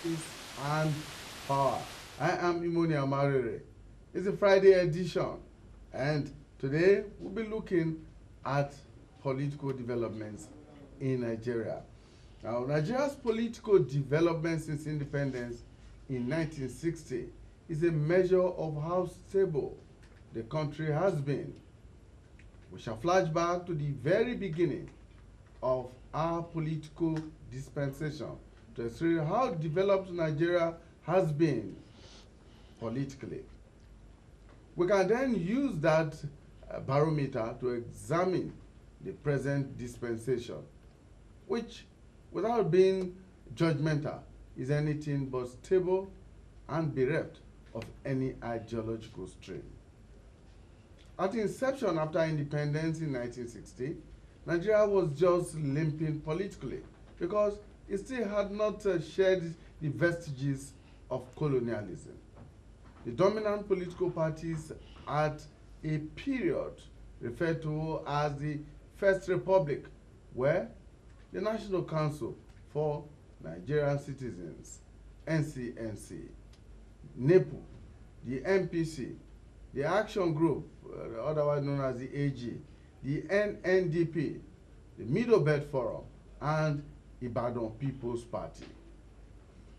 justice, and power. I am Imoni Amarere. It's a Friday edition, and today we'll be looking at political developments in Nigeria. Now, Nigeria's political development since independence in 1960 is a measure of how stable the country has been. We shall flash back to the very beginning of our political dispensation to see how developed Nigeria has been politically. We can then use that barometer to examine the present dispensation, which, without being judgmental, is anything but stable and bereft of any ideological strain. At inception after independence in 1960, Nigeria was just limping politically because it still had not shed the vestiges of colonialism. The dominant political parties at a period referred to as the First Republic were the National Council for Nigerian Citizens, NCNC, NEPU, the MPC, the Action Group, otherwise known as the AG, the NNDP, the Middle Belt Forum, and Ibadan People's Party.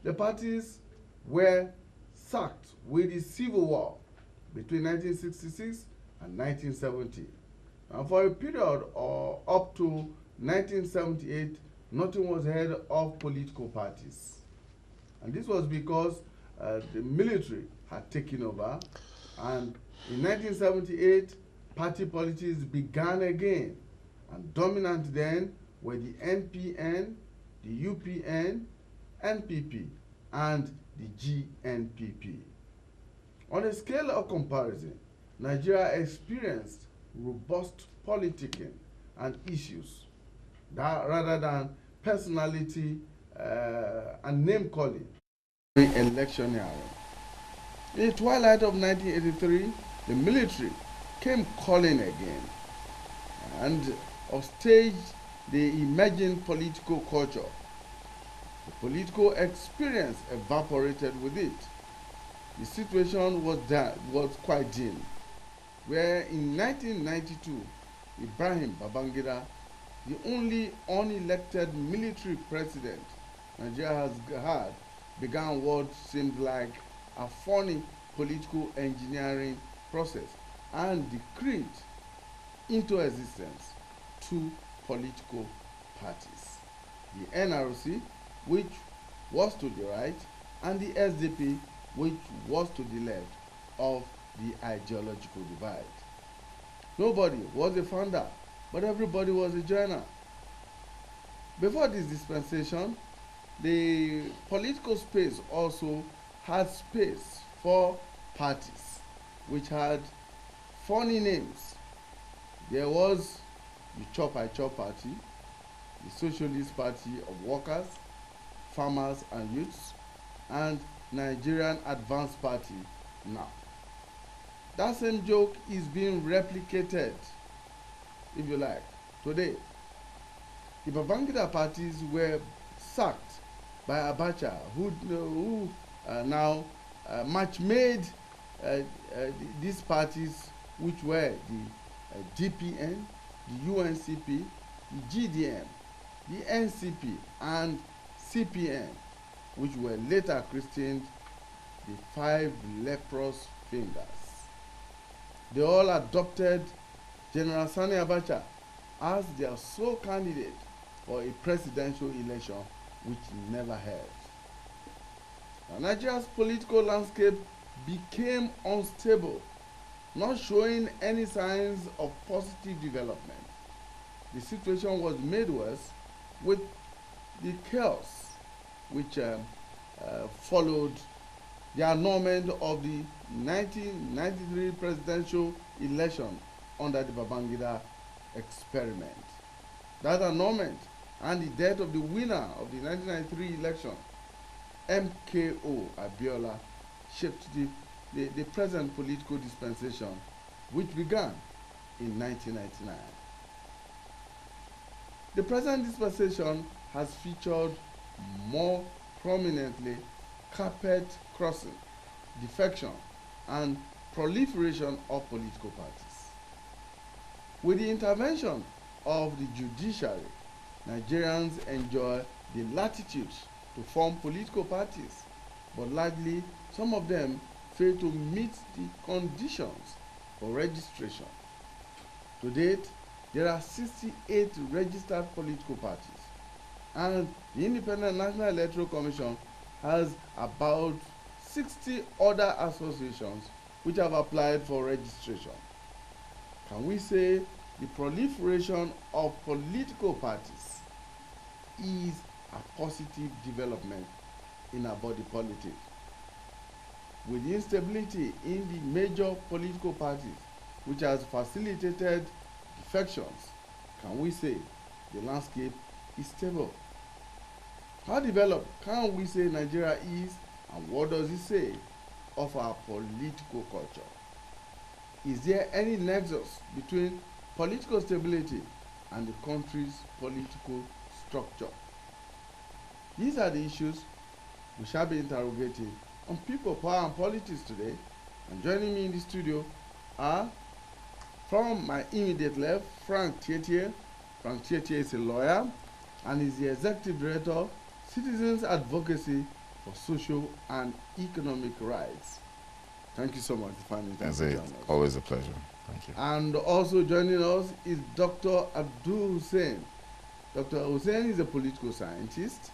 The parties were sacked with the Civil War between 1966 and 1970. And for a period up to 1978, nothing was heard of political parties. And this was because the military had taken over, and in 1978, party politics began again, and dominant then were the NPN, the UPN, NPP, and the GNPP. On a scale of comparison, Nigeria experienced robust politicking and issues that, rather than personality and name calling electioneering. In the twilight of 1983, the military came calling again and upstaged the emerging political culture. The political experience evaporated with it. The situation was quite dim, where in 1992, Ibrahim Babangida, the only unelected military president Nigeria has had, began what seemed like a funny political engineering process and decreed into existence two political parties: the NRC, which was to the right, and the SDP, which was to the left of the ideological divide. Nobody was a founder, but everybody was a joiner. Before this dispensation, the political space also had space for parties, which had funny names. There was the Chop I Chop Party, the Socialist Party of Workers, Farmers and Youths, and Nigerian Advanced Party now. That same joke is being replicated, if you like, today. The Babangida parties were sacked by Abacha, who now match-made these parties, which were the DPN, the UNCP, the GDM, the NCP, and CPN, which were later christened the Five Leprous Fingers. They all adopted General Sani Abacha as their sole candidate for a presidential election, which never held. Now, Nigeria's political landscape became unstable, not showing any signs of positive development. The situation was made worse with the chaos which followed the annulment of the 1993 presidential election under the Babangida experiment. That annulment and the death of the winner of the 1993 election, MKO Abiola, shaped the present political dispensation, which began in 1999. The present dispensation has featured more prominently carpet crossing, defection, and proliferation of political parties. With the intervention of the judiciary, Nigerians enjoy the latitude to form political parties, but largely some of them fail to meet the conditions for registration. To date, there are 68 registered political parties, and the Independent National Electoral Commission has about 60 other associations which have applied for registration. Can we say the proliferation of political parties is a positive development in our body politic? With the instability in the major political parties, which has facilitated defections, can we say the landscape is stable? How developed can we say Nigeria is, and what does it say of our political culture? Is there any nexus between political stability and the country's political structure? These are the issues we shall be interrogating on People, Power and Politics today. And joining me in the studio are, from my immediate left, Frank Tietie. Frank Tietie is a lawyer and is the Executive Director, Citizens Advocacy for Social and Economic Rights. Thank you so much for finding time to join us. Always a pleasure. Thank you. And also joining us is Dr. Abdul Hussein. Dr. Hussein is a political scientist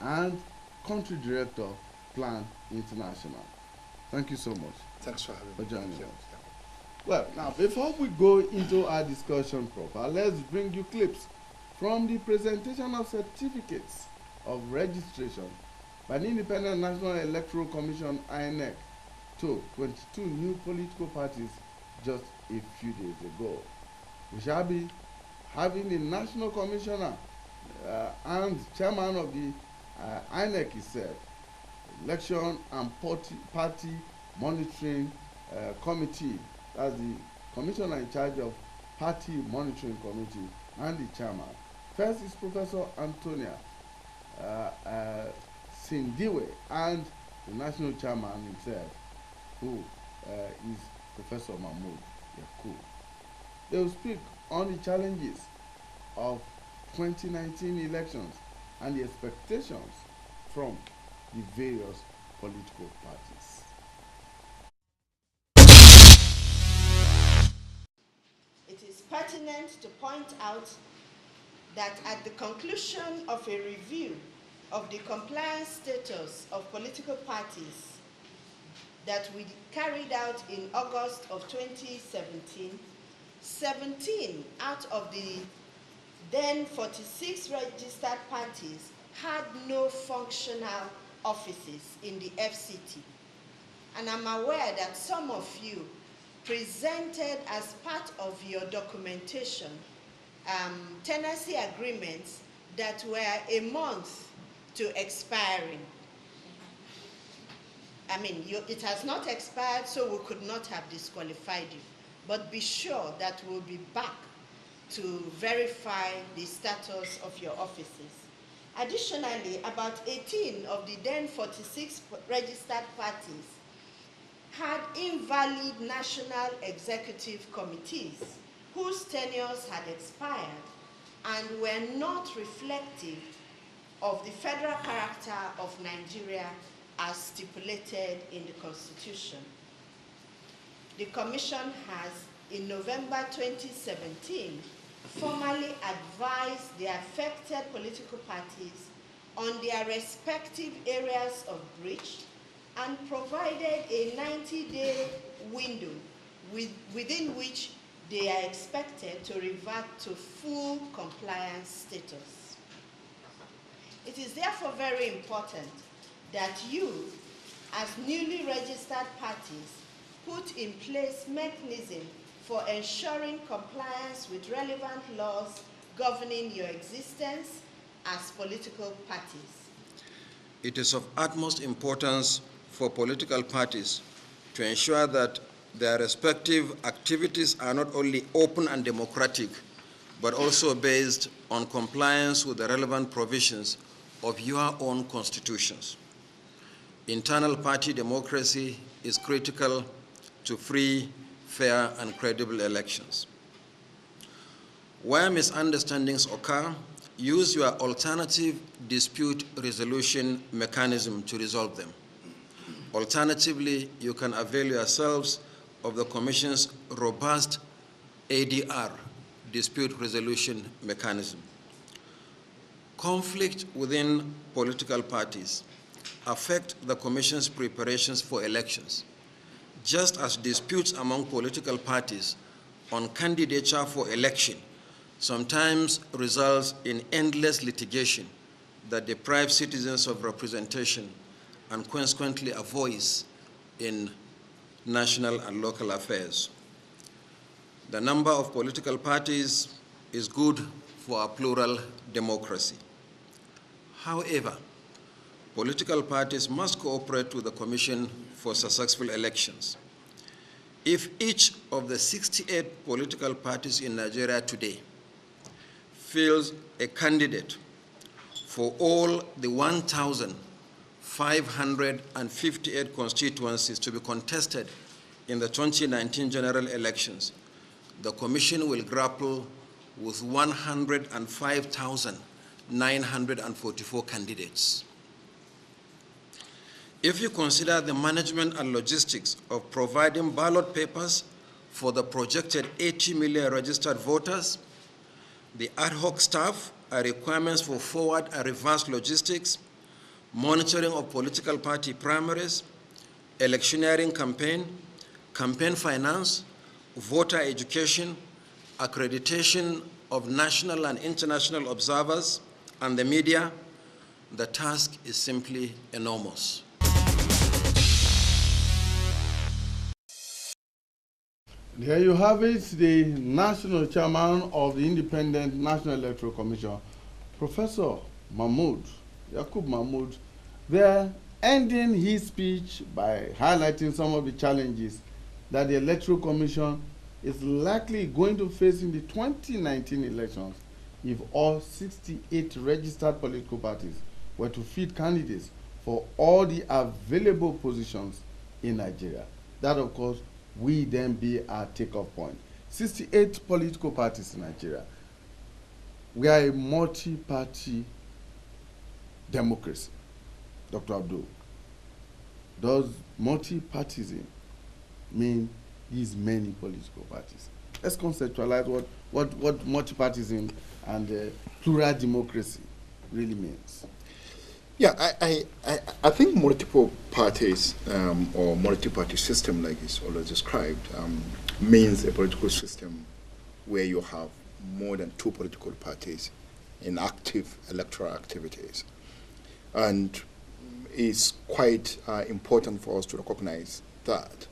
and country director, Plan International. Thank you so much. Thanks for having me. Joining us. Yeah. Well, now before we go into our discussion proper, let's bring you clips from the presentation of certificates of registration by the Independent National Electoral Commission, INEC, to 22 new political parties just a few days ago. We shall be having the National Commissioner and Chairman of the INEC itself, Election and Party Monitoring Committee. That's the Commissioner in charge of Party Monitoring Committee and the Chairman. First is Professor Antonia Sindiwe, and the National Chairman himself, who is Professor Mahmoud Yakub. They will speak on the challenges of 2019 elections and the expectations from the various political parties. It is pertinent to point out that at the conclusion of a review of the compliance status of political parties that we carried out in August of 2017, 17 out of the then 46 registered parties had no functional offices in the FCT. And I'm aware that some of you presented as part of your documentation tenancy agreements that were a month to expiring. I mean, it has not expired, so we could not have disqualified you. But be sure that we'll be back to verify the status of your offices. Additionally, about 18 of the then 46 registered parties had invalid national executive committees whose tenures had expired and were not reflective of the federal character of Nigeria as stipulated in the Constitution. The Commission has, in November 2017, formally advised the affected political parties on their respective areas of breach and provided a 90-day window within which they are expected to revert to full compliance status. It is therefore very important that you, as newly registered parties, put in place mechanisms for ensuring compliance with relevant laws governing your existence as political parties. It is of utmost importance for political parties to ensure that their respective activities are not only open and democratic, but also based on compliance with the relevant provisions of your own constitutions. internal party democracy is critical to free, fair, and credible elections. Where misunderstandings occur, use your alternative dispute resolution mechanism to resolve them. Alternatively, you can avail yourselves of the Commission's robust ADR, dispute resolution mechanism. Conflict within political parties affect the Commission's preparations for elections, just as disputes among political parties on candidature for election sometimes results in endless litigation that deprives citizens of representation and consequently a voice in national and local affairs. The number of political parties is good for a plural democracy. However, political parties must cooperate with the Commission for successful elections. If each of the 68 political parties in Nigeria today fields a candidate for all the 1,558 constituencies to be contested in the 2019 general elections, the Commission will grapple with 105,944 candidates. If you consider the management and logistics of providing ballot papers for the projected 80 million registered voters, the ad hoc staff are requirements for forward and reverse logistics, monitoring of political party primaries, electioneering campaign, campaign finance, voter education, accreditation of national and international observers, and the media, the task is simply enormous. There you have it, the National Chairman of the Independent National Electoral Commission, Professor Mahmood, Yakub Mahmood, there ending his speech by highlighting some of the challenges that the Electoral Commission is likely going to face in the 2019 elections if all 68 registered political parties were to field candidates for all the available positions in Nigeria. That, of course, will then be our takeoff point. 68 political parties in Nigeria. We are a multi-party democracy. Dr. Abdul, does multi-partyism mean these many political parties? Let's conceptualize what multi-partyism and plural democracy really means. Yeah, I think multiple parties or multi-party system, like it's always described, means a political system where you have more than two political parties in active electoral activities. And it's quite important for us to recognize that,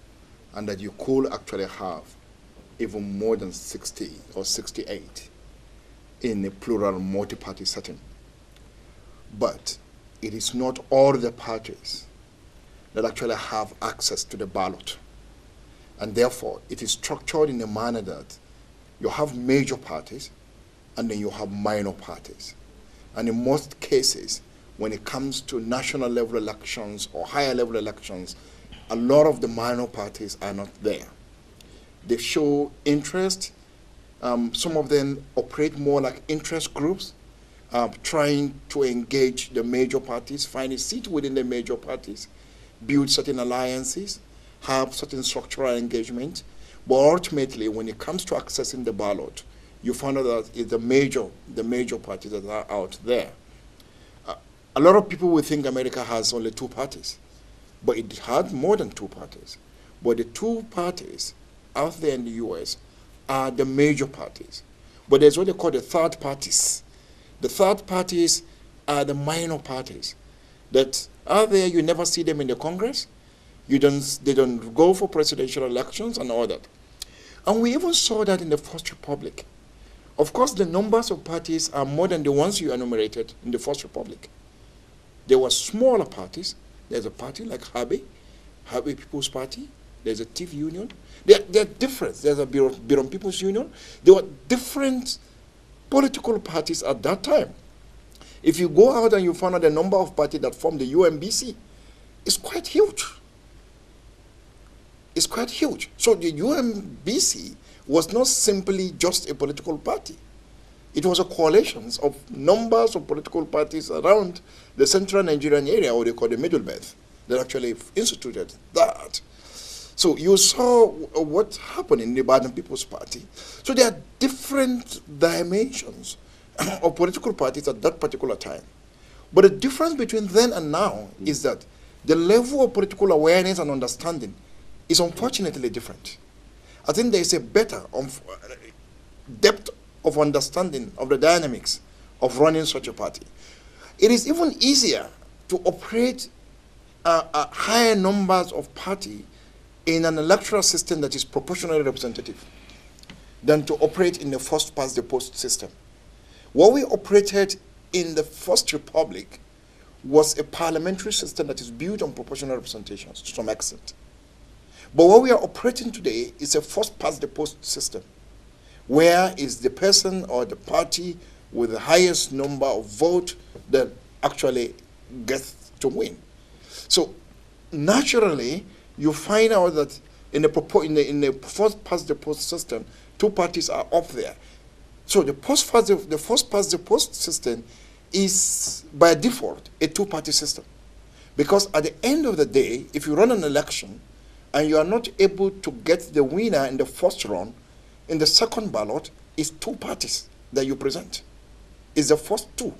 and that you could actually have even more than 60 or 68 in a plural multi-party setting. But it is not all the parties that actually have access to the ballot. And therefore, it is structured in a manner that you have major parties and then you have minor parties. And in most cases, when it comes to national level elections or higher level elections, a lot of the minor parties are not there. They show interest. Some of them operate more like interest groups, trying to engage the major parties, find a seat within the major parties, build certain alliances, have certain structural engagement. But ultimately, when it comes to accessing the ballot, you find out that it's the major parties that are out there. A lot of people will think America has only two parties, but it had more than two parties. But the two parties out there in the US are the major parties. But there's what they call the third parties. The third parties are the minor parties that are there. You never see them in the Congress. They don't go for presidential elections and all that. And we even saw that in the First Republic. Of course, the numbers of parties are more than the ones you enumerated in the First Republic. There were smaller parties. There's a party like Harvey People's Party. There's a TIF Union. They're different. There's a Biron People's Union. There were different political parties at that time. If you go out and you find out the number of parties that formed the UMBC, is quite huge. It's quite huge. So the UMBC was not simply just a political party. It was a coalition of numbers of political parties around the central Nigerian area, or they call the Middle Belt, that actually instituted that. So you saw what happened in the Ibadan People's Party. So there are different dimensions of political parties at that particular time. But the difference between then and now is that the level of political awareness and understanding is unfortunately different. I think there is a better depth of understanding of the dynamics of running such a party. It is even easier to operate higher numbers of party in an electoral system that is proportionally representative than to operate in the first past the post system. What we operated in the First Republic was a parliamentary system that is built on proportional representations to some extent. But what we are operating today is a first past the post system, where is the person or the party with the highest number of votes that actually gets to win. So naturally, you find out that in the first past the post system, two parties are up there. So the first past the post system is by default a two-party system, because at the end of the day, if you run an election and you are not able to get the winner in the first round, in the second ballot is two parties that you present. It's the first two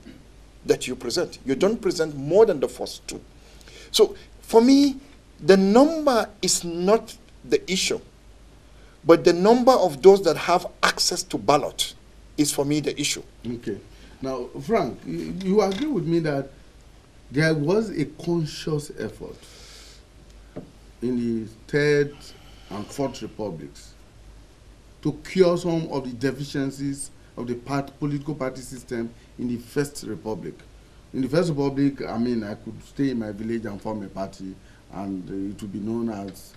that you present. You don't present more than the first two. So for me, the number is not the issue, but the number of those that have access to ballot is for me the issue. Okay. Now, Frank, you agree with me that there was a conscious effort in the Third and Fourth Republics to cure some of the deficiencies of the political party system in the First Republic. In the First Republic, I mean, I could stay in my village and form a party, and it would be known as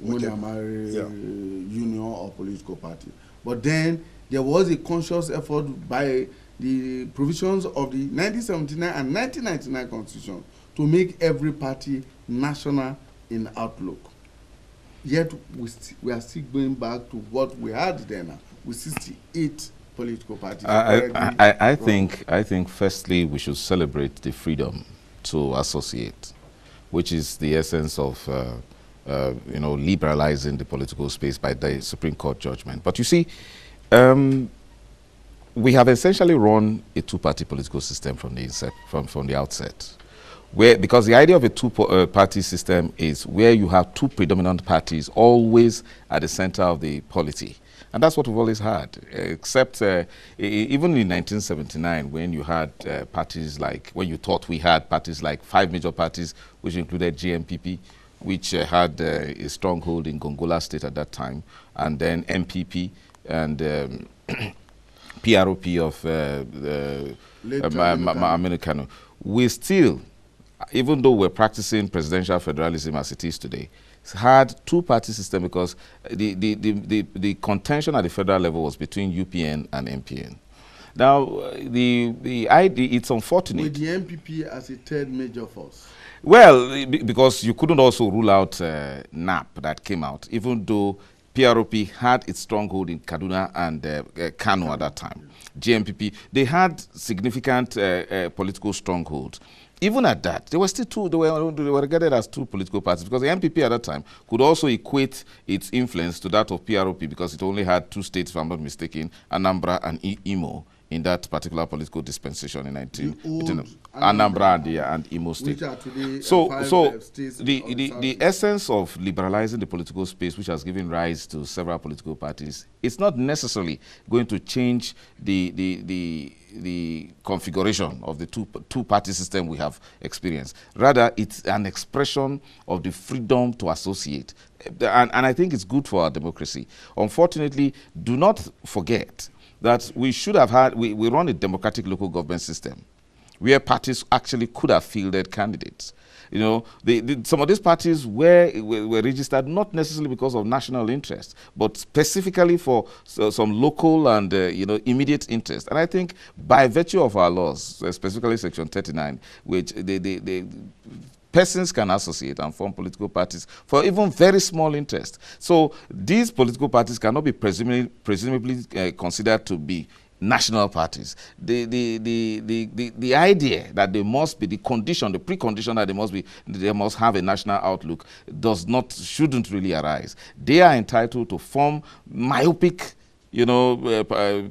Amare Union or Political Party. But then there was a conscious effort by the provisions of the 1979 and 1999 Constitution to make every party national in outlook. Yet we are still going back to what we had then with 68 political parties. I think firstly we should celebrate the freedom to associate, which is the essence of liberalizing the political space by the Supreme Court judgment. But you see, we have essentially run a two-party political system from the outset. Because the idea of a two-party system is where you have two predominant parties always at the center of the polity. And that's what we've always had, except even in 1979, when you had parties like, when you thought we had parties like 5 major parties, which included GMPP, which had a stronghold in Gongola State at that time, and then MPP and PROP of Aminu Kano. We still, even though we're practicing presidential federalism as it is today, had two-party system because the contention at the federal level was between UPN and MPN. Now, it's unfortunate. With the MPP as a third major force. Well, because you couldn't also rule out NAP that came out, even though PROP had its stronghold in Kaduna and Kano at that time. GMPP, they had significant political strongholds. Even at that, they were still two. They were regarded as two political parties because the MPP at that time could also equate its influence to that of PROP because it only had two states, if I'm not mistaken, Anambra and Imo, in that particular political dispensation in Anambra and Imo State. So the essence of liberalizing the political space, which has given rise to several political parties, it's not necessarily going to change the configuration of the two-party system we have experienced. Rather, it's an expression of the freedom to associate. And I think it's good for our democracy. Unfortunately, do not forget that we should have had, we run a democratic local government system where parties actually could have fielded candidates. You know, some of these parties were registered not necessarily because of national interest, but specifically for some local and immediate interest. And I think by virtue of our laws, specifically Section 39, which persons can associate and form political parties for even very small interests. So these political parties cannot be presumably considered to be national parties. The idea that they must be, the precondition that they must have a national outlook shouldn't really arise. They are entitled to form myopic,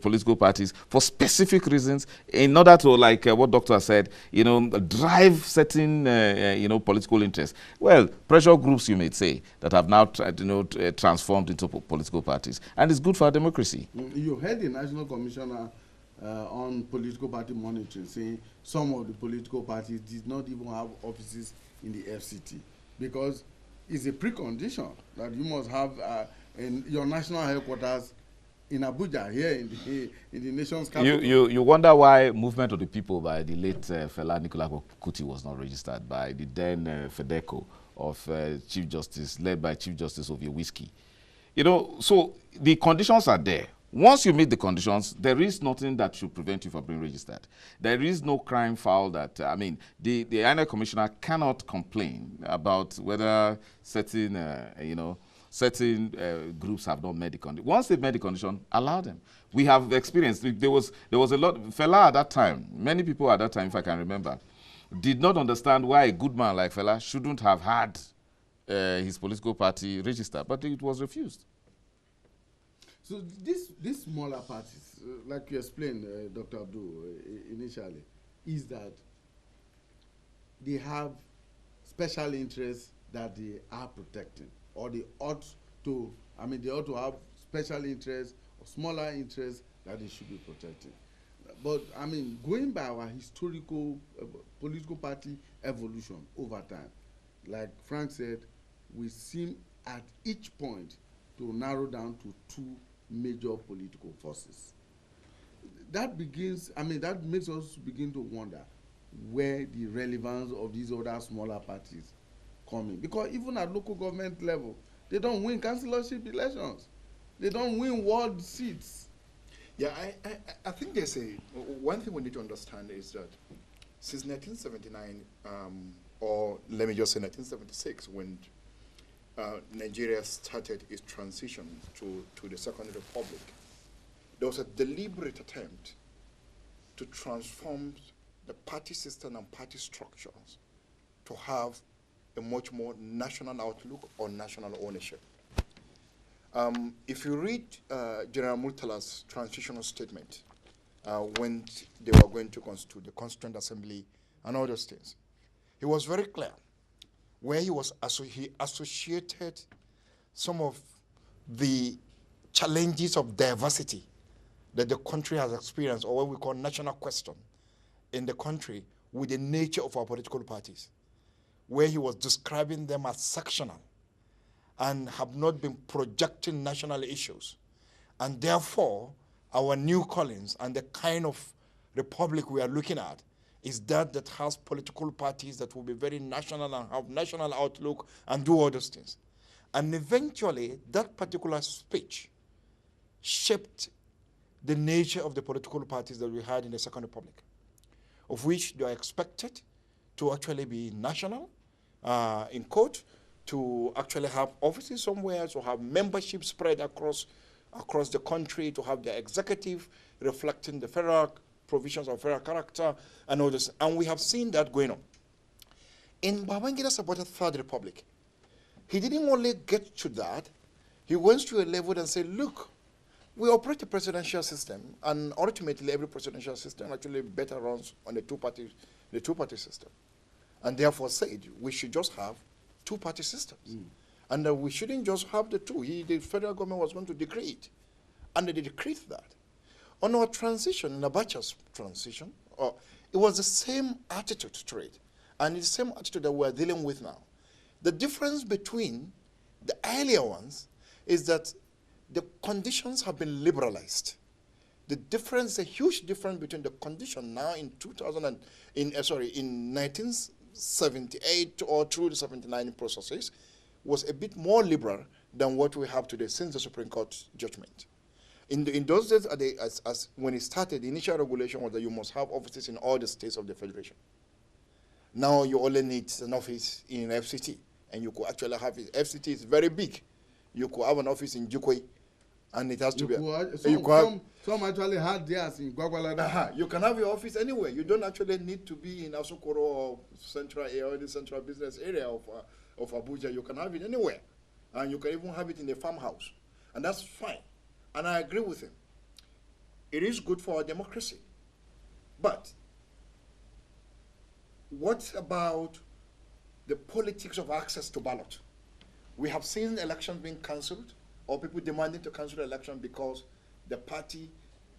political parties for specific reasons in order to, like what Doctor said, drive certain, political interests. Well, pressure groups, you may say, that have now transformed into political parties, and it's good for our democracy. You heard the National Commissioner on Political Party Monitoring saying some of the political parties did not even have offices in the FCT because it's a precondition that you must have in your national headquarters in Abuja, here in the nation's capital. You wonder why Movement of the People by the late Fela Nicola Kuti was not registered by the then FEDECO of Chief Justice, led by Chief Justice Oviewhisky. So the conditions are there. Once you meet the conditions, there is nothing that should prevent you from being registered. There is no crime foul that, the INEC commissioner cannot complain about whether certain, groups have not met the condition. Once they've met the condition, allow them. We have experienced, there was a lot, Fela at that time, many people at that time, if I can remember, did not understand why a good man like Fela shouldn't have had his political party registered, but it was refused. So these smaller parties, like you explained, Dr. Abdul, initially, is that they have special interests that they are protecting, or they ought to have special interests or smaller interests that they should be protecting. But going by our historical political party evolution over time, like Frank said, we seem at each point to narrow down to two major political forces. That makes us begin to wonder where the relevance of these other smaller parties come in. Because even at local government level, they don't win councillorship elections. They don't win ward seats. Yeah, I think there's one thing we need to understand is that since 1979, or let me just say 1976, when Nigeria started its transition to the Second Republic, there was a deliberate attempt to transform the party system and party structures to have a much more national outlook or national ownership. If you read General Murtala's transitional statement when they were going to constitute the Constituent Assembly and all those things, he was very clear where he associated some of the challenges of diversity that the country has experienced, or what we call national question in the country, with the nature of our political parties, where he was describing them as sectional and have not been projecting national issues. And therefore, our new callings and the kind of republic we are looking at is that has political parties that will be very national and have national outlook and do all those things. And eventually, that particular speech shaped the nature of the political parties that we had in the Second Republic, of which they are expected to actually be national, in quote, to actually have offices somewhere, to have membership spread across the country, to have the executive reflecting the federal provisions of federal character and all this. And we have seen that going on. In Babangida supported Third Republic, he didn't only get to that, he went to a level and said, look, we operate a presidential system, and ultimately every presidential system actually better runs on the two-party system. And therefore said, we should just have two-party systems. And we shouldn't just have the two. The federal government was going to decree it. And they decreed that. On our transition, in Abacha's transition, it was the same attitude to it. And it's the same attitude that we're dealing with now. The difference between the earlier ones is that the conditions have been liberalized. The difference, a huge difference between the condition now in 1978 or through the 79 processes was a bit more liberal than what we have today since the Supreme Court judgment. In those days, when it started, the initial regulation was that you must have offices in all the states of the federation. Now you only need an office in FCT, and you could actually have it. FCT is very big. You could have an office in Jukwe, and it has to be. Some actually had theirs in Gwagwalada. You can have your office anywhere. You don't actually need to be in Asokoro or central area or the central business area of Abuja. You can have it anywhere, and you can even have it in a farmhouse, and that's fine. And I agree with him. It is good for our democracy, but what about the politics of access to ballot? We have seen elections being cancelled, or people demanding to cancel the election because the party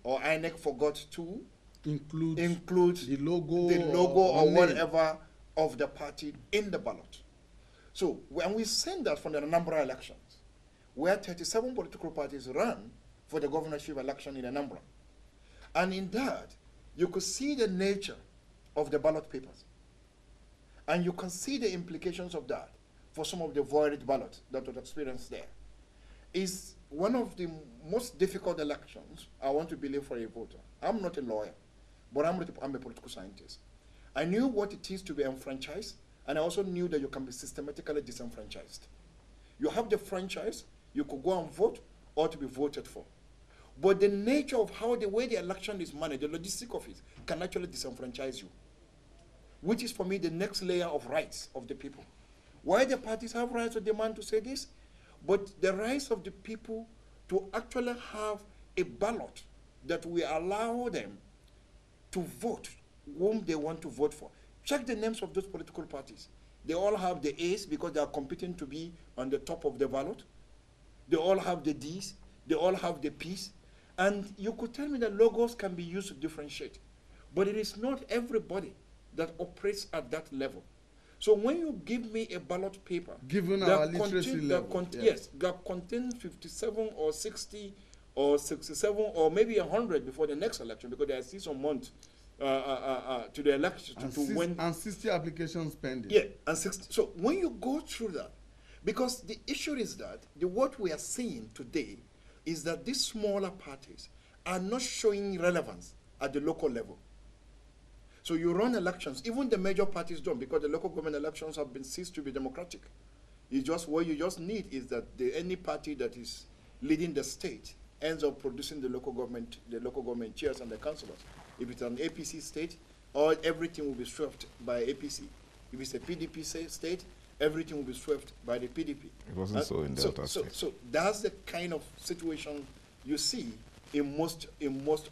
or INEC forgot to include the logo or whatever of the party in the ballot. So when we seen that from the Anambra elections, where 37 political parties ran for the governorship election in Anambra, and in that, you could see the nature of the ballot papers. And you can see the implications of that for some of the voided ballots that was experienced there. Is one of the most difficult elections, I want to believe, for a voter. I'm not a lawyer, but I'm a political scientist. I knew what it is to be enfranchised, and I also knew that you can be systematically disenfranchised. You have the franchise, you could go and vote, or to be voted for. But the nature of how the way the election is managed, the logistics of it, can actually disenfranchise you, which is for me the next layer of rights of the people. Why the parties have rights to demand to say this, but the rights of the people to actually have a ballot that will allow them to vote whom they want to vote for. Check the names of those political parties. They all have the A's because they are competing to be on the top of the ballot. They all have the D's. They all have the P's. And you could tell me that logos can be used to differentiate, but it is not everybody that operates at that level. So when you give me a ballot paper, given our literacy level, that contains 57 or 60 or 67 or maybe 100 before the next election, because there are still some months to the election and 60 applications pending. Yeah, and 60. So when you go through that, because the issue is that what we are seeing today is that these smaller parties are not showing relevance at the local level. So you run elections, even the major parties don't, because the local government elections have been ceased to be democratic. What you just need is that any party that is leading the state ends up producing the local government chairs and the councillors. If it's an APC state, everything will be swept by APC. If it's a PDP state, everything will be swept by the PDP. It wasn't so in Delta State. So that's the kind of situation you see in most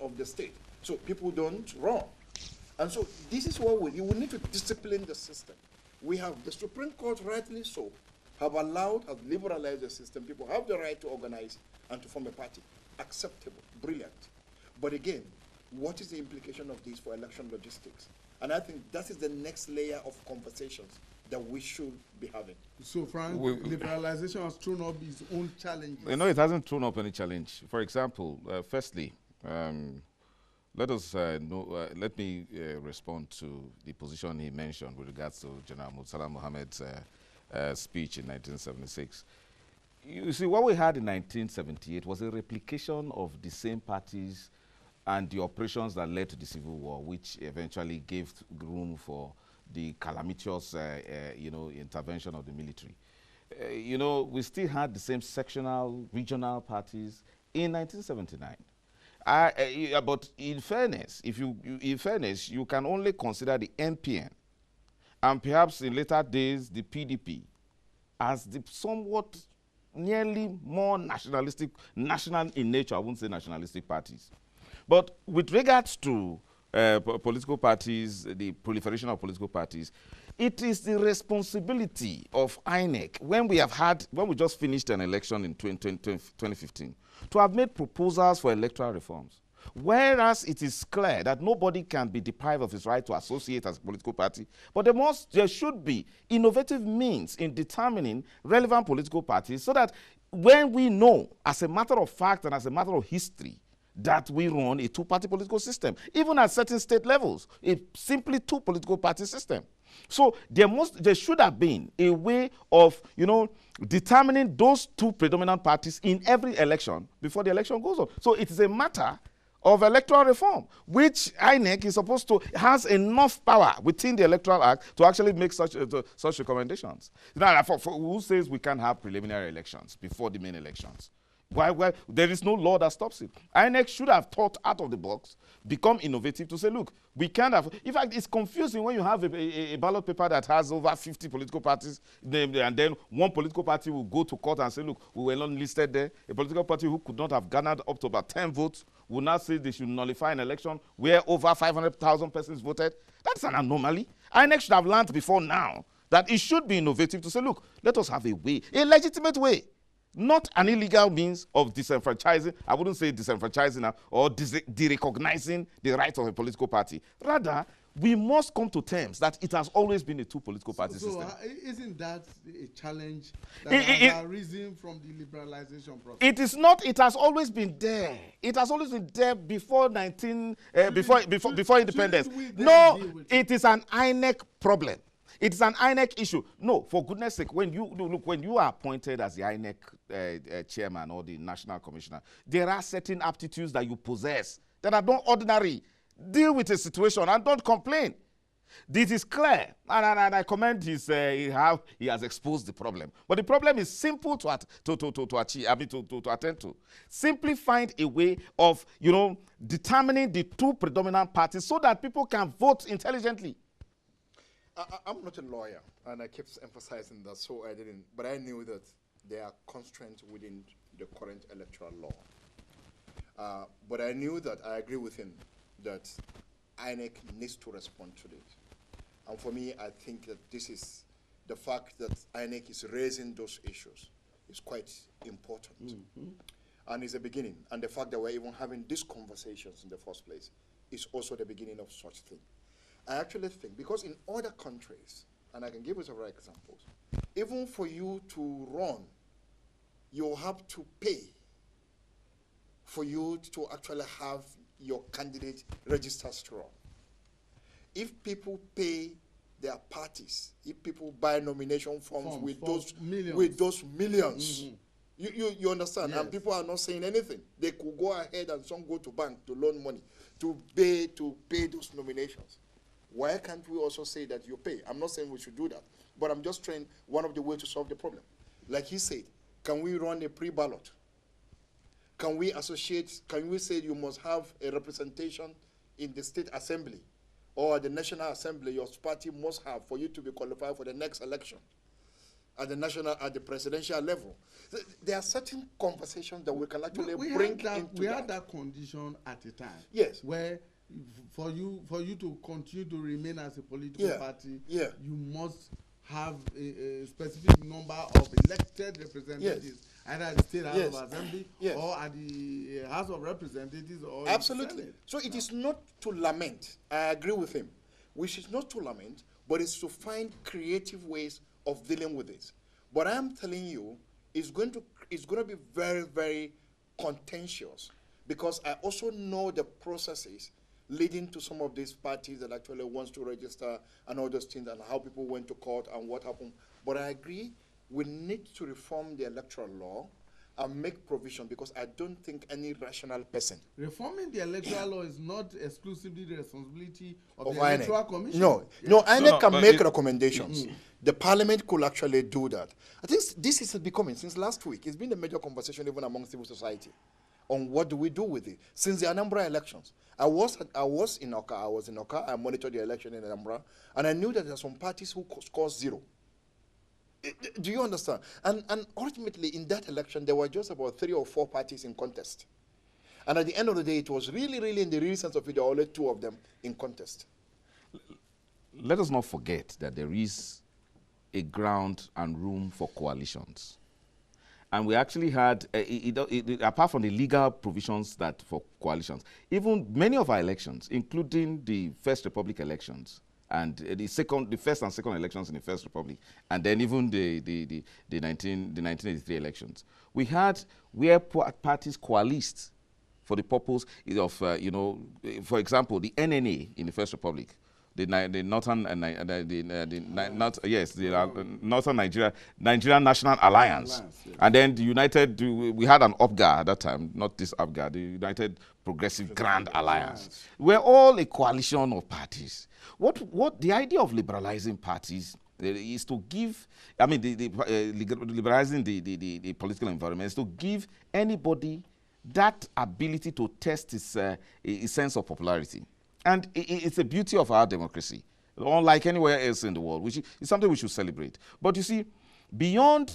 of the state. So people don't run. And so this is what we need to discipline the system. We have the Supreme Court, rightly so, have liberalized the system. People have the right to organize and to form a party. Acceptable, brilliant. But again, what is the implication of this for election logistics? And I think that is the next layer of conversations that we should be having. So, Frank, liberalization has thrown up its own challenges. No, it hasn't thrown up any challenge. For example, firstly, let me respond to the position he mentioned with regards to General Murtala Mohammed's speech in 1976. You see, what we had in 1978 was a replication of the same parties and the operations that led to the Civil War, which eventually gave room for the calamitous, intervention of the military. We still had the same sectional, regional parties in 1979. But in fairness, you can only consider the NPN and perhaps in later days the PDP as the somewhat nearly more national in nature. I wouldn't say nationalistic parties. But with regards to political parties, the proliferation of political parties, it is the responsibility of INEC, when we just finished an election in 2015, to have made proposals for electoral reforms. Whereas it is clear that nobody can be deprived of his right to associate as a political party, but there should be innovative means in determining relevant political parties so that when we know, as a matter of fact and as a matter of history, that we run a two-party political system, even at certain state levels, a simply two political party system. So there should have been a way of, determining those two predominant parties in every election before the election goes on. So it is a matter of electoral reform, which INEC is supposed to, has enough power within the Electoral Act to actually make such recommendations. Now, for who says we can't have preliminary elections before the main elections? Why? There is no law that stops it. INEC should have thought out of the box, become innovative to say, look, we can't have. In fact, it's confusing when you have a ballot paper that has over 50 political parties, and then one political party will go to court and say, look, we were not listed there. A political party who could not have garnered up to about 10 votes will now say they should nullify an election where over 500,000 persons voted. That's an anomaly. INEC should have learned before now that it should be innovative to say, look, let us have a way, a legitimate way. Not an illegal means of disenfranchising. I wouldn't say disenfranchising or derecognizing the right of a political party. Rather, we must come to terms that it has always been a two political party system. Isn't that a challenge that has arisen from the liberalization process? It is not. It has always been there. It has always been there before before independence. No, it is an INEC problem. It's an INEC issue. No, for goodness sake, when you are appointed as the INEC chairman or the national commissioner, there are certain aptitudes that you possess that are not ordinary. Deal with a situation and don't complain. This is clear, and I commend how he has exposed the problem. But the problem is simple to achieve. I mean, to attend to. Simply find a way of determining the two predominant parties so that people can vote intelligently. I'm not a lawyer, and I kept emphasizing that, so I didn't. But I knew that there are constraints within the current electoral law. But I knew that I agree with him that INEC needs to respond to it. And for me, I think that this is the fact that INEC is raising those issues is quite important. And it's a beginning. And the fact that we're even having these conversations in the first place is also the beginning of such thing. I actually think, because in other countries, and I can give you several examples, even for you to run, you have to pay for you to actually have your candidate registered to run. If people pay their parties, if people buy nomination forms with those millions, you understand? Yes. And people are not saying anything. They could go ahead and some go to bank to loan money to pay those nominations. Why can't we also say that you pay? I'm not saying we should do that, but I'm just trying one of the ways to solve the problem. Like he said, can we run a pre-ballot? Can we say you must have a representation in the state assembly or the national assembly your party must have for you to be qualified for the next election at the presidential level? There are certain conversations that we can actually bring into that. We had that condition at a time. Yes. Where for you to continue to remain as a political party, you must have a specific number of elected representatives, either at the State House of Assembly or at the House of Representatives or absolutely. In the Senate. So it is not to lament. I agree with him. Which is not to lament, but it's to find creative ways of dealing with it. But I am telling you, it's going to be very, very contentious, because I also know the processes leading to some of these parties that actually wants to register and all those things, and how people went to court and what happened. But I agree, we need to reform the electoral law and make provision, because I don't think any rational person. Reforming the electoral law is not exclusively the responsibility of the Electoral Commission. INEC can make recommendations. The Parliament could actually do that. I think this is becoming, since last week, it's been a major conversation even among civil society on what do we do with it. Since the Anambra elections, I was in Oka, I monitored the election in Anambra, and I knew that there are some parties who scored 0. Do you understand? And ultimately, in that election, there were just about 3 or 4 parties in contest. And at the end of the day, it was really, really, in the real sense of it, there were only 2 of them in contest. Let us not forget that there is a ground and room for coalitions. And we actually had, apart from the legal provisions that for coalitions, even many of our elections, including the First Republic elections, and the first and second elections in the First Republic, and then even the 1983 elections, we had where parties coalesced for the purpose of, for example, the NNA in the First Republic the northern northern Nigeria National Alliance, yes. and then the United. We had an UPGA at that time, not this UPGA, the United Progressive Grand Alliance. We're all a coalition of parties. What the idea of liberalizing parties is to give, I mean, liberalizing the political environment is to give anybody that ability to test his sense of popularity. And it's a beauty of our democracy, unlike anywhere else in the world, which is something we should celebrate. But you see, beyond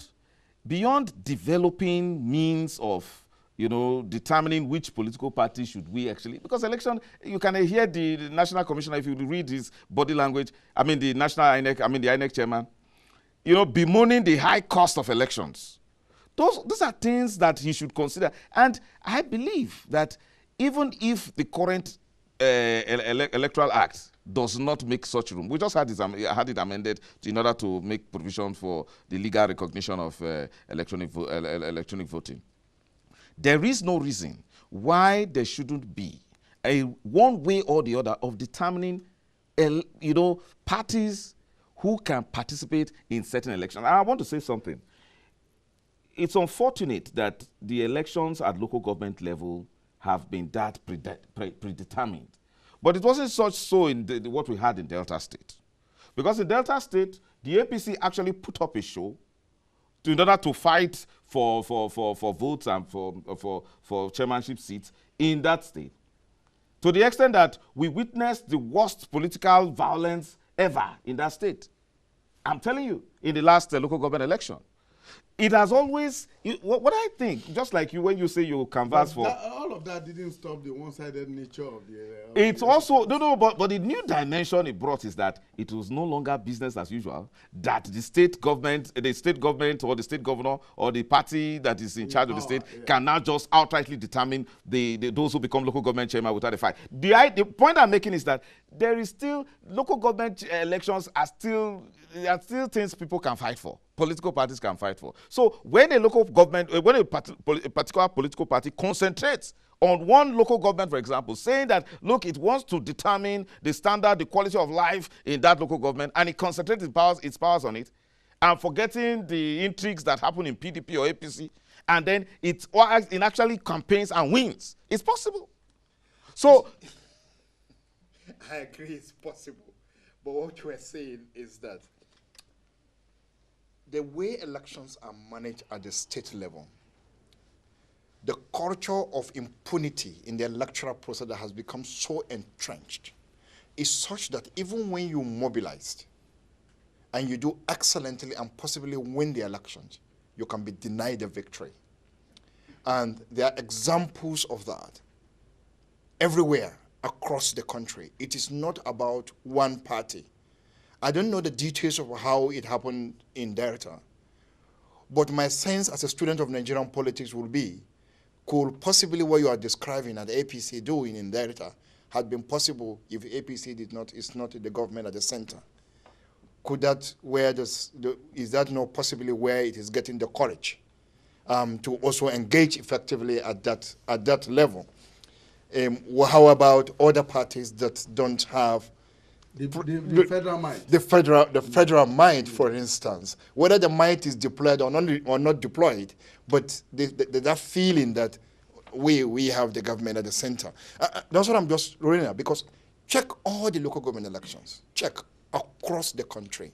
developing means of, determining which political party should we actually, because election, you can hear the National Commissioner, if you read his body language, the INEC chairman, bemoaning the high cost of elections. Those are things that he should consider. And I believe that even if the current Electoral Act does not make such room, we just had it amended in order to make provision for the legal recognition of electronic voting. There is no reason why there shouldn't be one way or the other of determining, parties who can participate in certain elections. And I want to say something. It's unfortunate that the elections at local government level have been that predetermined. But it wasn't so in what we had in Delta State. Because in Delta State, the APC actually put up a show in order to fight for votes and for chairmanship seats in that state. To the extent that we witnessed the worst political violence ever in that state. I'm telling you, in the last local government election. It has always, what I think, just like you when you say you canvass for... all of that didn't stop the one-sided nature of the... It's also, but the new dimension it brought is that it was no longer business as usual, that the state government or the state governor or the party that is in charge of the state can now just outrightly determine those who become local government chairman without a fight. The point I'm making is that there is still, local government elections are still things people can fight for. Political parties can fight for. So when a particular political party concentrates on one local government, for example, saying that, look, it wants to determine the standard, the quality of life in that local government, and it concentrates its powers on it, and forgetting the intrigues that happen in PDP or APC, and then it actually campaigns and wins. It's possible. So I agree it's possible. But what we're saying is that the way elections are managed at the state level, the culture of impunity in the electoral process that has become so entrenched is such that even when you mobilized and you do excellently and possibly win the elections, you can be denied a victory. And there are examples of that everywhere across the country. It is not about one party. I don't know the details of how it happened in Delta, but my sense as a student of Nigerian politics will be, could possibly what you are describing and the APC doing in Delta had been possible if APC is not the government at the center. Could that, is that not possibly where it is getting the courage to also engage effectively at that level? How about other parties that don't have the federal might? The federal might, for instance, whether the might is deployed or not deployed, but that feeling that we have the government at the center. That's what I'm just rolling at, because check all the local government elections. Check across the country.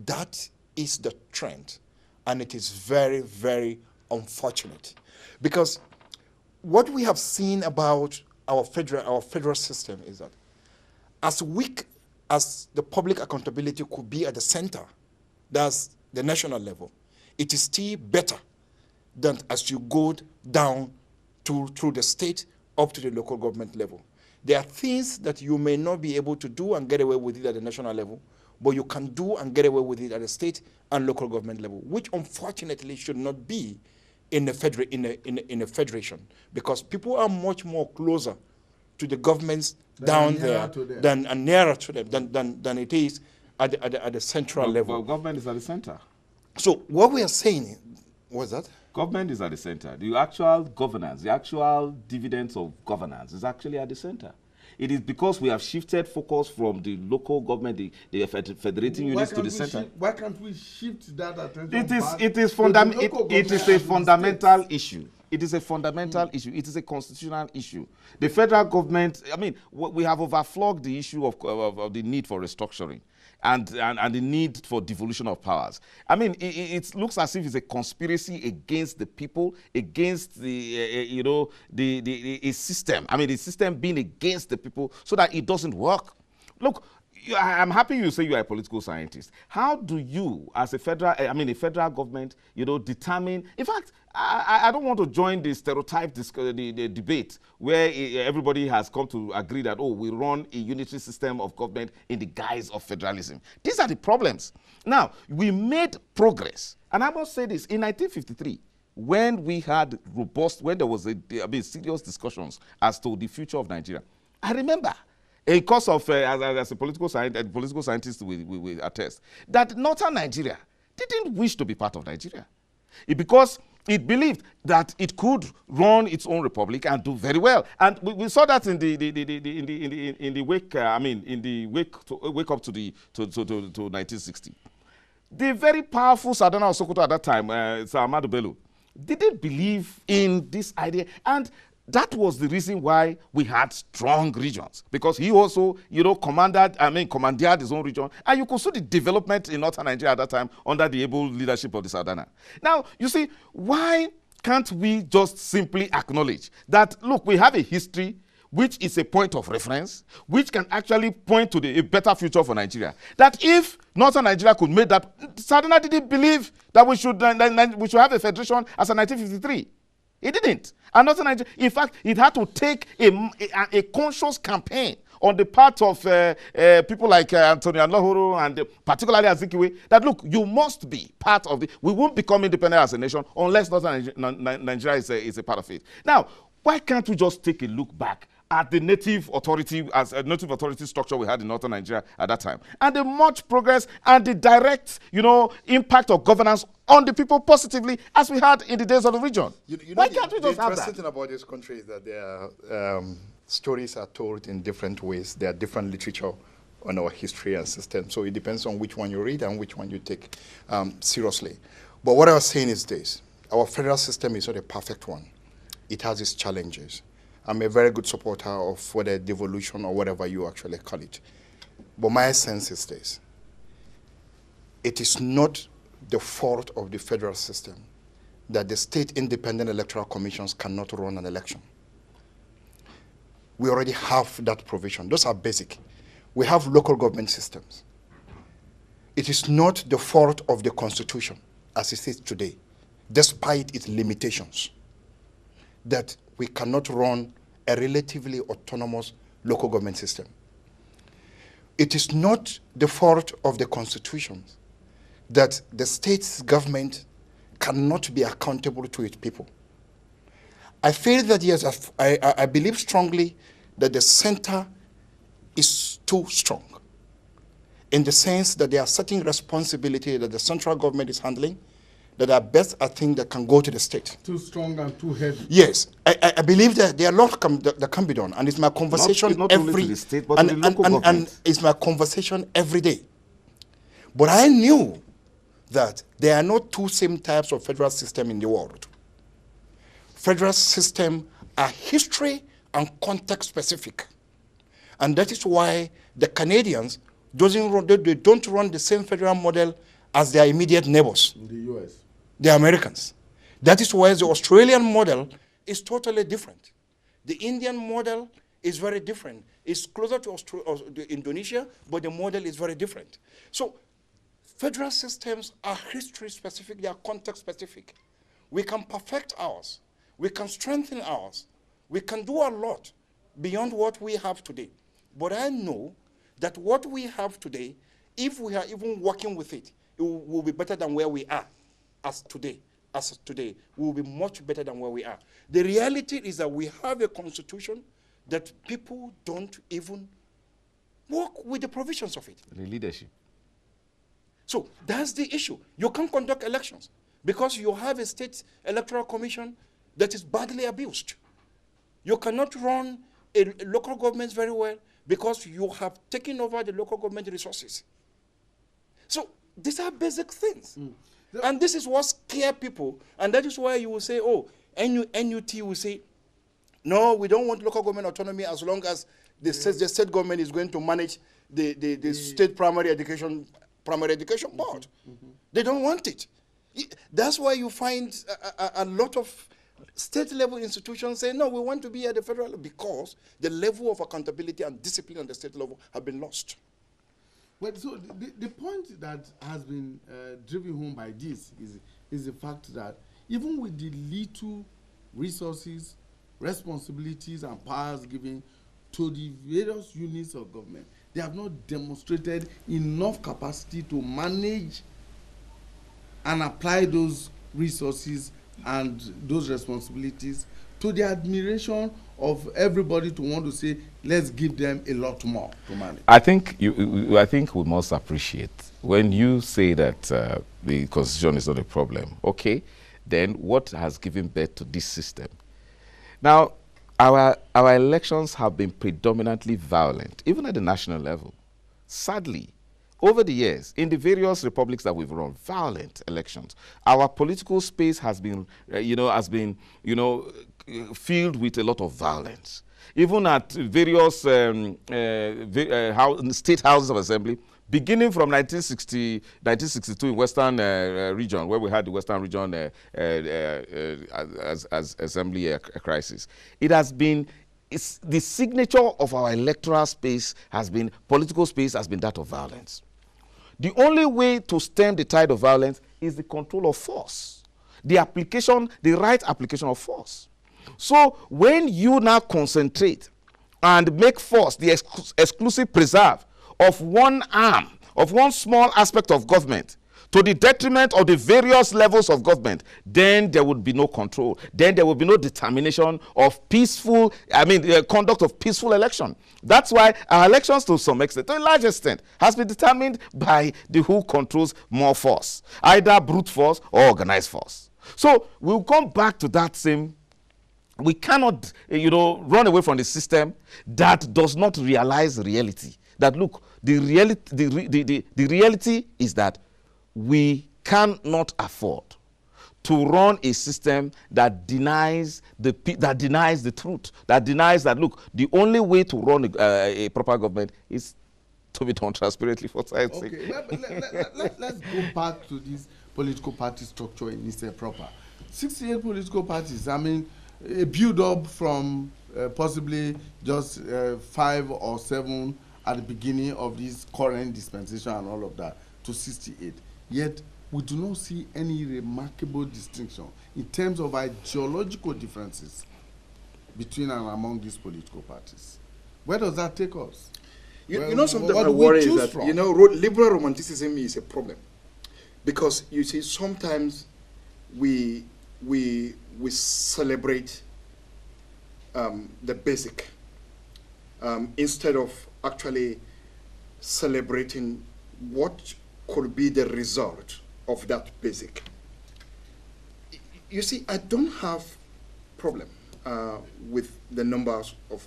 That is the trend, and it is very, very unfortunate, because what we have seen about our federal system is that as weak as the public accountability could be at the center, that's the national level, it is still better than as you go down through the state up to the local government level. There are things that you may not be able to do and get away with it at the national level, but you can do and get away with it at the state and local government level, which unfortunately should not be in a federation, because people are much more closer to the governments down there than nearer to them than it is at the central level. Well, government is at the center. So what we are saying, what's that? Government is at the center. The actual governance, the actual dividends of governance is actually at the center. It is because we have shifted focus from the local government, the federating units to the center. Why can't we shift that attention? It is back it is to the fundam- local it government is and a the fundamental states? issue. It is a fundamental issue. It is a constitutional issue. The federal government, I mean, we have overflogged the issue of the need for restructuring and the need for devolution of powers. I mean, it looks as if it's a conspiracy against the people, against a system. I mean, the system being against the people so that it doesn't work. Look, I'm happy you say you are a political scientist. How do you, as a federal government, determine? In fact, I don't want to join the stereotype the debate where everybody has come to agree that, we run a unitary system of government in the guise of federalism. These are the problems. Now, we made progress. And I must say this, in 1953, when we had when there was serious discussions as to the future of Nigeria, I remember, because of, as a political scientist, we attest, that northern Nigeria didn't wish to be part of Nigeria. Because it believed that it could run its own republic and do very well. And we saw that in the wake up to 1960. The very powerful Sardauna of Sokoto at that time, Sir Ahmadu Bello, didn't believe in this idea. And that was the reason why we had strong regions, because he also, commandeered his own region. And you could see the development in northern Nigeria at that time under the able leadership of the Sardauna. Now, you see, why can't we just simply acknowledge that, look, we have a history which is a point of reference, which can actually point to a better future for Nigeria. That if northern Nigeria could make that, Sardauna didn't believe that we should have a federation as of 1953. It didn't. And northern Nigeria, in fact, it had to take a conscious campaign on the part of people like Antonio Anlohoro and particularly Azikiwe, that, look, you must be part of we won't become independent as a nation unless northern Nigeria is a part of it. Now, why can't we just take a look back at the native authority structure we had in northern Nigeria at that time, and the much progress and the direct, impact of governance on the people positively as we had in the days of the region? Why can't we just have that? The interesting thing about this country is that their stories are told in different ways. There are different literature on our history and system, so it depends on which one you read and which one you take seriously. But what I was saying is this: our federal system is not a perfect one. It has its challenges. I'm a very good supporter of whether devolution or whatever you actually call it. But my sense is this: it is not the fault of the federal system that the state independent electoral commissions cannot run an election. We already have that provision. Those are basic. We have local government systems. It is not the fault of the Constitution as it is today, despite its limitations, that we cannot run a relatively autonomous local government system. It is not the fault of the Constitution that the state's government cannot be accountable to its people. I feel that, yes, I believe strongly that the center is too strong, in the sense that there are certain responsibility that the central government is handling that are best, I think, that can go to the state. Too strong and too heavy. Yes, I believe that there are a lot that can be done, and it's my conversation not only to the state, but to the local government. And it's my conversation every day. But I knew that there are not two same types of federal system in the world. Federal system are history and context specific, and that is why the Canadians they don't run the same federal model as their immediate neighbors. In the U.S. The Americans. That is why the Australian model is totally different. The Indian model is very different. It's closer to Indonesia, but the model is very different. So federal systems are history specific, they are context specific. We can perfect ours. We can strengthen ours. We can do a lot beyond what we have today. But I know that what we have today, if we are even working with it, it will be better than where we are as today. As today, we will be much better than where we are. The reality is that we have a constitution that people don't even work with the provisions of it. The leadership. So that's the issue. You can't conduct elections because you have a state electoral commission that is badly abused. You cannot run local governments very well because you have taken over the local government resources. So these are basic things. And this is what scares people. And that is why you will say, oh, NUT will say, no, we don't want local government autonomy as long as the state government is going to manage the state primary education board. They don't want it. That's why you find a lot of state-level institutions say, no, we want to be at the federal level, because the level of accountability and discipline on the state level have been lost. Well, so the point that has been driven home by this is the fact that even with the little resources, responsibilities, and powers given to the various units of government, they have not demonstrated enough capacity to manage and apply those resources and those responsibilities to the admiration of everybody to want to say, let's give them a lot more to manage. I think we must appreciate when you say that the constitution is not a problem. Okay, then what has given birth to this system? Now, our elections have been predominantly violent, even at the national level. Sadly, over the years, in the various republics that we've run, violent elections, our political space has been, filled with a lot of violence. Even at various state houses of assembly, beginning from 1962 in Western region, where we had the Western region as assembly crisis, it has been. The signature of our electoral space has been, political space has been that of violence. The only way to stem the tide of violence is the control of force, the right application of force. So when you now concentrate and make force the exclusive preserve of one arm, of one small aspect of government, to the detriment of the various levels of government, then there would be no control. Then there would be no determination of peaceful, conduct of peaceful election. That's why our elections, to some extent, to a large extent, has been determined by the who controls more force, either brute force or organized force. So we'll come back to that same. We cannot, run away from the system that does not realize reality. That look, the reality is that we cannot afford to run a system that denies the truth, that denies that, look, the only way to run a proper government is to be done transparently for science sake. Let's go back to this political party structure in Eastern proper. 68 political parties, a build-up from possibly just 5 or 7 at the beginning of this current dispensation and all of that, to 68. Yet, we do not see any remarkable distinction in terms of ideological differences between and among these political parties. Where does that take us? Something I worry is that, liberal romanticism is a problem. Because, you see, sometimes we celebrate the basic instead of actually celebrating what could be the result of that basic. You see, I don't have problem with the numbers of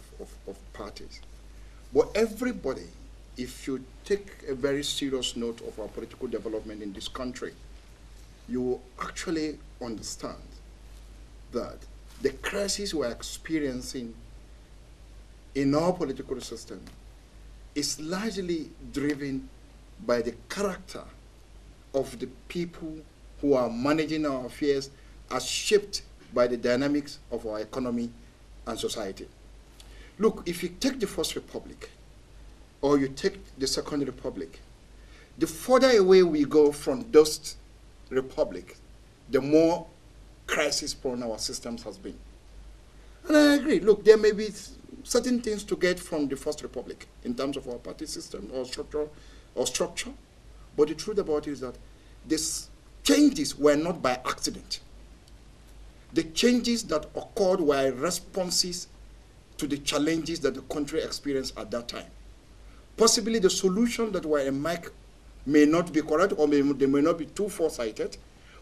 parties. But everybody, if you take a very serious note of our political development in this country, you will actually understand that the crisis we're experiencing in our political system is largely driven by the character of the people who are managing our affairs as shaped by the dynamics of our economy and society. Look, if you take the First Republic or you take the Second Republic, the further away we go from those republics, the more crisis-prone our systems has been. And I agree. Look, there may be certain things to get from the First Republic in terms of our party system or structure, but the truth about it is that these changes were not by accident. The changes that occurred were responses to the challenges that the country experienced at that time. Possibly the solution that were in Mike may not be correct, or they may not be too foresighted,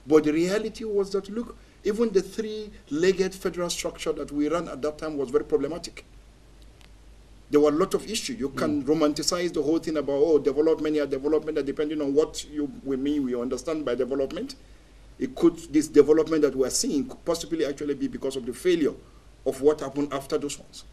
but the reality was that, look, even the three-legged federal structure that we ran at that time was very problematic. There were a lot of issues. You can romanticize the whole thing about, oh, development here, development there, depending on what we understand by development. This development that we're seeing could possibly actually be because of the failure of what happened after those ones.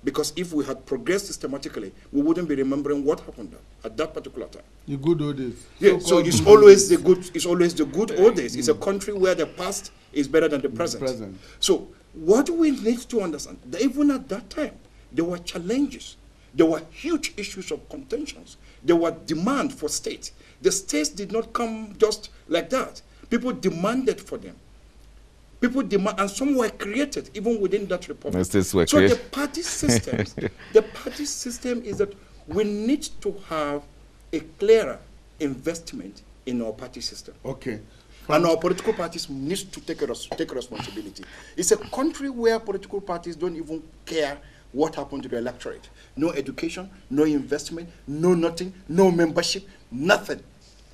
Because if we had progressed systematically, we wouldn't be remembering what happened at that particular time. The good old days. Yeah, so it's always the good. It's always the good old days. It's a country where the past is better than the present. So what we need to understand, that even at that time, there were challenges. There were huge issues of contentions. There were demand for state. The states did not come just like that. People demanded for them. People demand, and some were created even within that republic. So the party system, is that we need to have a clearer investment in our party system. Okay. And our political parties need to take responsibility. It's a country where political parties don't even care what happened to the electorate. No education, no investment, no nothing, no membership, nothing.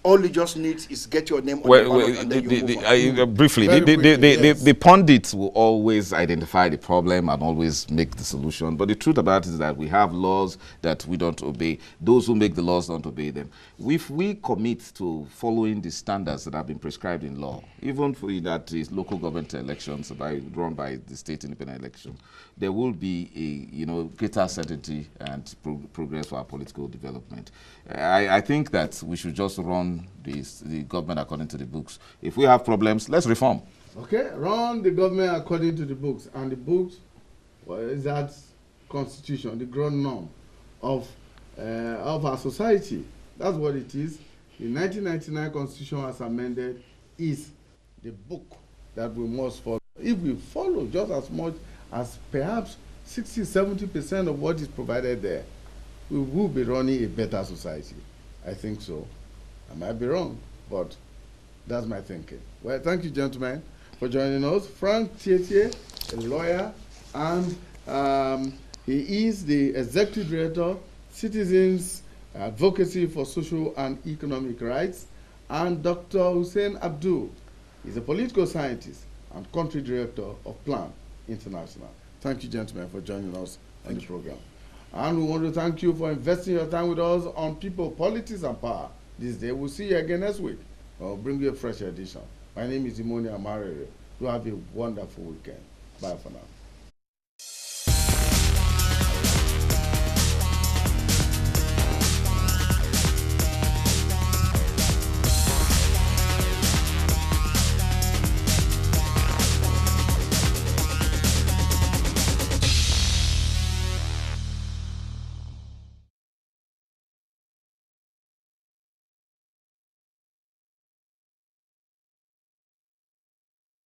All you just need is get your name on the ballot and then you move on. Briefly, the pundits will always identify the problem and always make the solution. But the truth about it is that we have laws that we don't obey. Those who make the laws don't obey them. If we commit to following the standards that have been prescribed in law, even for that is local government elections run by the state independent election, there will be a greater certainty and progress for our political development. I think that we should just run the government according to the books. If we have problems, let's reform. Okay, run the government according to the books. And the books is that constitution, the ground norm of our society. That's what it is. The 1999 constitution as amended is the book that we must follow. If we follow just as much as perhaps 60–70% of what is provided there, we will be running a better society. I think so. I might be wrong, but that's my thinking. Well, thank you, gentlemen, for joining us. Frank Tietie, a lawyer, and he is the Executive Director, Citizens Advocacy for Social and Economic Rights, and Dr. Hussein Abdul is a political scientist and Country Director of Plan International. Thank you, gentlemen, for joining us on the program. And we want to thank you for investing your time with us on People, Politics, and Power this day. We'll see you again next week. I'll bring you a fresh edition. My name is Imoni Amarere. You have a wonderful weekend. Bye for now.